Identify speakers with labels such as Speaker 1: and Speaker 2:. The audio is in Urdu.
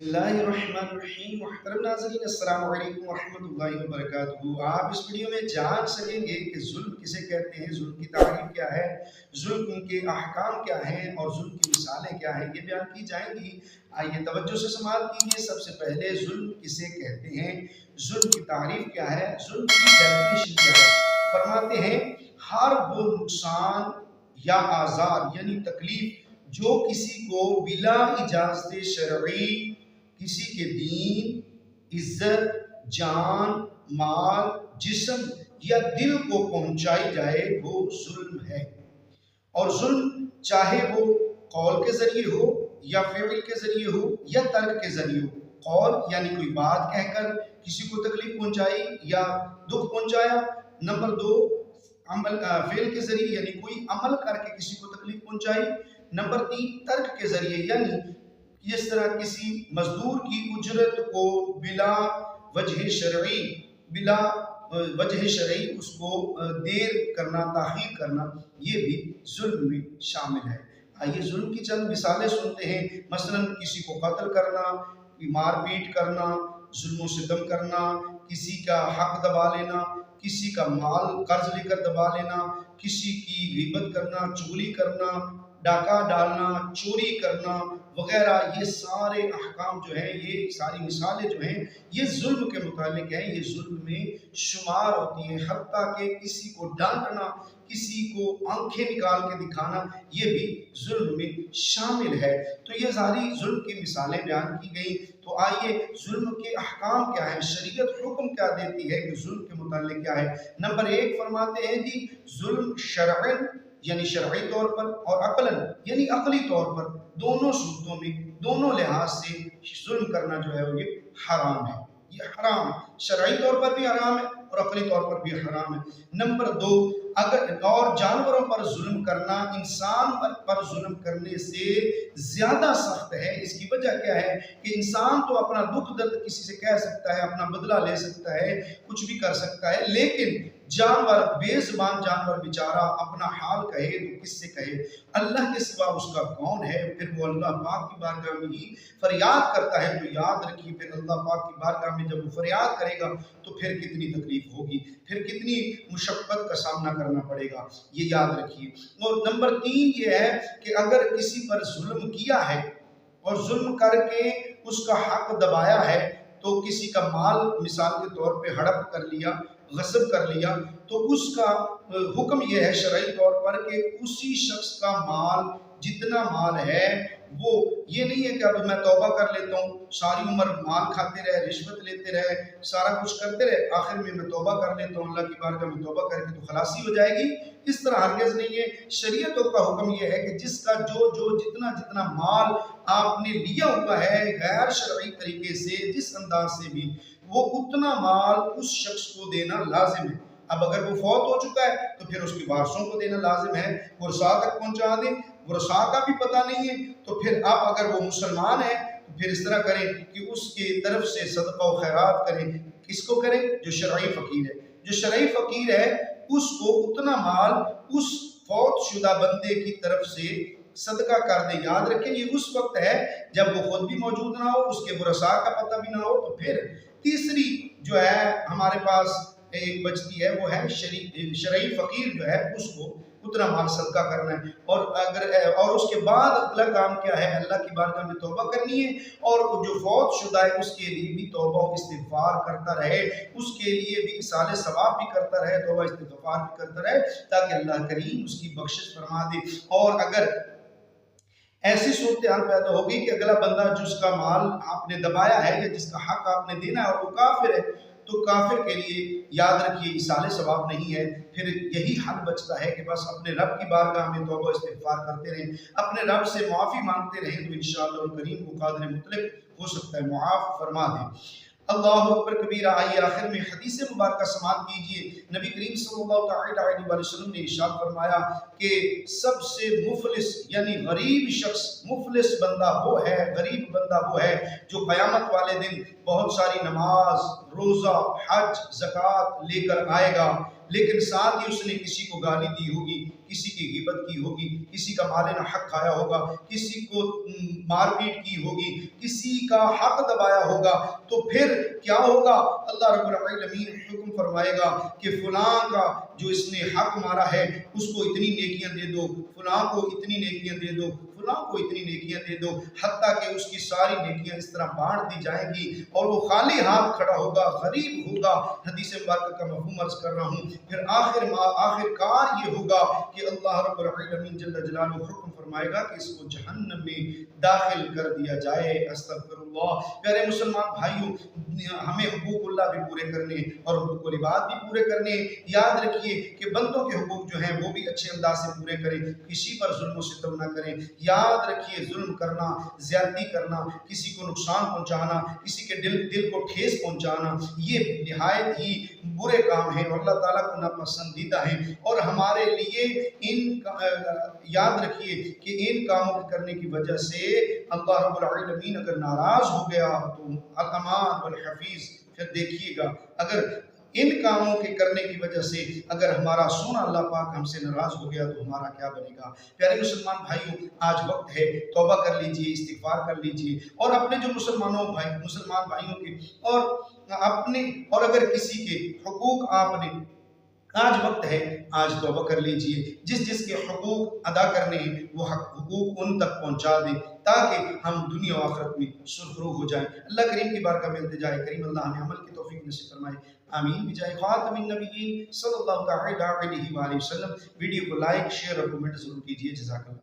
Speaker 1: بسم اللہ الرحمن الرحیم۔ محترم ناظرین، السلام علیکم ورحمۃ اللہ وبرکاتہ۔ آپ اس ویڈیو میں جان سکیں گے کہ ظلم کسے کہتے ہیں، ظلم کی تعریف کیا ہے، ظلم کے احکام کیا ہیں اور ظلم کی مثالیں کیا ہیں، یہ بیان کی جائیں گی۔ آئیے توجہ سے سماعت کیجیے۔ سب سے پہلے ظلم کسے کہتے ہیں، ظلم کی تعریف کیا ہے، ظلم کی ڈیفینیشن کیا ہے۔ فرماتے ہیں ہر وہ نقصان یا آزار یعنی تکلیف جو کسی کو بلا اجازت شرعی کسی کے دین، عزت، جان، مال، جسم یا دل کو پہنچائی جائے وہ ظلم ہے۔ اور ظلم چاہے وہ قول کے ذریعے ہو یا فعل کے ذریعے ہو یا ترک کے ذریعے ہو۔ قول یعنی کوئی بات کہہ کر کسی کو تکلیف پہنچائی یا دکھ پہنچایا۔ نمبر دو، فعل کے ذریعے یعنی کوئی عمل کر کے کسی کو تکلیف پہنچائی۔ نمبر تین، ترک کے ذریعے یعنی اس طرح کسی مزدور کی اجرت کو بلا وجہ شرعی اس کو دیر کرنا، تاخیر کرنا، یہ بھی ظلم میں شامل ہے۔ آئیے ظلم کی چند مثالیں سنتے ہیں۔ مثلا کسی کو قتل کرنا، مار پیٹ کرنا، ظلم و ستم کرنا، کسی کا حق دبا لینا، کسی کا مال قرض لے کر دبا لینا، کسی کی غیبت کرنا، چغلی کرنا، ڈاکہ ڈالنا، چوری کرنا وغیرہ۔ یہ سارے احکام جو ہیں، یہ ساری مثالیں جو ہیں، یہ ظلم کے متعلق ہیں، یہ ظلم میں شمار ہوتی ہیں۔ حتیٰ کہ کسی کو ڈانٹنا، کسی کو آنکھیں نکال کے دکھانا، یہ بھی ظلم میں شامل ہے۔ تو یہ ساری ظلم کی مثالیں بیان کی گئی۔ تو آئیے ظلم کے احکام کیا ہیں، شریعت حکم کیا دیتی ہے کہ ظلم کے متعلق کیا ہے۔ نمبر ایک فرماتے ہیں جی ظلم شرعن یعنی شرعی طور پر، اور عقلاً یعنی عقلی طور پر، دونوں صورتوں میں، دونوں لحاظ سے ظلم کرنا جو ہے وہ یہ حرام ہے۔ یہ حرام ہے، شرعی طور پر بھی حرام ہے اور عقلی طور پر بھی حرام ہے۔ نمبر دو، اور جانوروں پر ظلم کرنا انسان پر ظلم کرنے سے زیادہ سخت ہے۔ اس کی وجہ کیا ہے کہ انسان تو اپنا دکھ درد کسی سے کہہ سکتا ہے، اپنا بدلہ لے سکتا ہے، کچھ بھی کر سکتا ہے، لیکن جانور، بے زبان جانور بیچارہ اپنا حال کہے تو کس سے کہے؟ اللہ کے سوا اس کا کون ہے؟ پھر وہ اللہ پاک کی بارگاہ میں ہی فریاد کرتا ہے۔ تو یاد رکھیے پھر اللہ پاک کی بارگاہ میں جب وہ فریاد کرے گا تو پھر کتنی تکلیف ہوگی، پھر کتنی مشقت کا سامنا کرنا پڑے گا، یہ یاد رکھیے۔ اور نمبر تین یہ ہے کہ اگر کسی پر ظلم کیا ہے اور ظلم کر کے اس کا حق دبایا ہے، تو کسی کا مال مثال کے طور پہ ہڑپ کر لیا، غصب کر لیا، تو اس کا حکم یہ ہے شرعی طور پر کہ اسی شخص کا مال، جتنا مال ہے وہ، یہ نہیں ہے کہ اب میں توبہ کر لیتا ہوں، ساری عمر مال کھاتے رہے، رشوت لیتے رہے، سارا کچھ کرتے رہے، آخر میں توبہ کر لیتا ہوں، اللہ کی بارگاہ میں توبہ کر کے تو خلاصی ہو جائے گی۔ اس طرح ہرگز نہیں ہے۔ شریعتوں کا حکم یہ ہے کہ جس کا جتنا مال آپ نے لیا ہوا ہے غیر شرعی طریقے سے، جس انداز سے بھی، وہ اتنا مال اس شخص کو دینا لازم ہے۔ اب اگر وہ فوت ہو چکا ہے تو پھر اس کے وارثوں کو دینا لازم ہے، ورثاء تک پہنچا دیں۔ ورثاء کا بھی پتہ نہیں ہے تو پھر آپ اگر وہ مسلمان ہے تو پھر اس طرح کریں کہ اس کی طرف سے صدقہ و خیرات کریں۔ کس کو کریں؟ جو شرعی فقیر ہے۔ جو شرعی فقیر ہے اس کو اتنا مال اس فوت شدہ بندے کی طرف سے صدقہ کر دیں۔ یاد رکھیں یہ اس وقت ہے جب وہ خود بھی موجود نہ ہو، اس کے ورثاء کا پتہ بھی نہ ہو۔ تو پھر تیسری جو ہے ہمارے پاس ایک بچتی ہے، وہ ہے شرعی فقیر جو ہے اس کو اتنا مال صدقہ کرنا ہے۔ اور اس کے بعد اگلا کام کیا ہے؟ اللہ کی بارگاہ میں توبہ کرنی ہے، اور جو فوت شدہ ہے اس کے لیے بھی توبہ و استغفار کرتا رہے، اس کے لیے بھی ایصال ثواب بھی کرتا رہے، توبہ استغفار بھی کرتا رہے، تاکہ اللہ کریم اس کی بخشش فرما دے۔ اور اگر ایسی صورتحال پیدا ہوگی کہ اگلا بندہ جس کا مال آپ نے دبایا ہے یا جس کا حق آپ نے دینا ہے اور وہ کافر ہے، تو کافر کے لیے یاد رکھیے ایصال ثواب نہیں ہے۔ پھر یہی حل بچتا ہے کہ بس اپنے رب کی بارگاہ میں توبہ استغفار کرتے رہیں، اپنے رب سے معافی مانگتے رہیں، تو انشاءاللہ الکریم وہ قادر مطلق ہو سکتا ہے معاف فرما دیں۔ اللہ اکبر کبیرہ۔ آئیے آخر میں حدیث مبارکہ سماعت کیجئے۔ نبی کریم صلی اللہ علیہ وسلم نے ارشاد فرمایا کہ سب سے مفلس یعنی غریب شخص، مفلس بندہ وہ ہے، غریب بندہ وہ ہے جو قیامت والے دن بہت ساری نماز، روزہ، حج، زکوٰۃ لے کر آئے گا، لیکن ساتھ ہی اس نے کسی کو گالی دی ہوگی، کسی کی غیبت کی ہوگی، کسی کا مال نہ حق کھایا ہوگا، کسی کو مار پیٹ کی ہوگی، کسی کا حق دبایا ہوگا، تو پھر کیا ہوگا؟ اللہ رب العالمین حکم فرمائے گا کہ فلاں کا جو اس نے حق مارا ہے اس کو اتنی نیکیاں دے دو، فلاں کو اتنی نیکیاں دے دو، فلاں کو اتنی نیکیاں دے دو، حتیٰ کہ اس کی ساری نیکیاں اس طرح بانٹ دی جائیں گی اور وہ خالی ہاتھ کھڑا ہوگا، غریب ہوگا۔ حدیث مبارکہ کا مفہوم عرض کر رہا ہوں۔ پھر آخر کار یہ ہوگا کہ اللہ رب العالمین جل جلالہ حکم فرمائے گا کہ اس کو جہنم میں داخل کر دیا جائے۔ استغفر اللہ۔ پیارے مسلمان بھائیوں، ہمیں حقوق اللہ بھی پورے کرنے اور حقوق العباد بھی پورے کرنے۔ یاد رکھیے کہ بندوں کے حقوق جو ہیں وہ بھی اچھے انداز سے پورے کریں، کسی پر ظلم و ستم نہ کریں۔ یاد رکھیے ظلم کرنا، زیادتی کرنا، کسی کو نقصان پہنچانا، کسی کے دل کو ٹھیس پہنچانا، یہ نہایت ہی برے کام ہیں اور اللہ تعالیٰ کو ناپسندیدہ ہیں، اور ہمارے لیے یاد رکھیے کہ ان کاموں کو کرنے کی وجہ سے اللہ رب العالمین اگر ناراض ہو گیا تو الامان والحفیظ۔ پھر دیکھیے گا اگر ان کاموں کے کرنے کی وجہ سے اگر ہمارا سونا اللہ پاک ہم سے ناراض ہو گیا تو ہمارا کیا بنے گا؟ پیارے مسلمان بھائیوں، آج وقت ہے توبہ کر لیجئے، استغفار کر لیجئے، اور اپنے جو مسلمان بھائیوں کے اور اگر کسی کے حقوق آپ نے، آج وقت ہے، آج توبہ کر لیجئے، جس کے حقوق ادا کرنے ہیں وہ حقوق ان تک پہنچا دیں تاکہ ہم دنیا و آخرت میں سرخرو ہو جائیں۔ اللہ کریم کی بارگاہ میں التجا ہے، کریم اللہ ہمیں عمل کی توفیق نصیب فرمائے، آمین بجائے خاتم النبیین صلی اللہ تعالی علیہ وآلہ وسلم۔ ویڈیو کو لائک، شیئر اور کمنٹ ضرور کیجئے۔ جزاک اللہ۔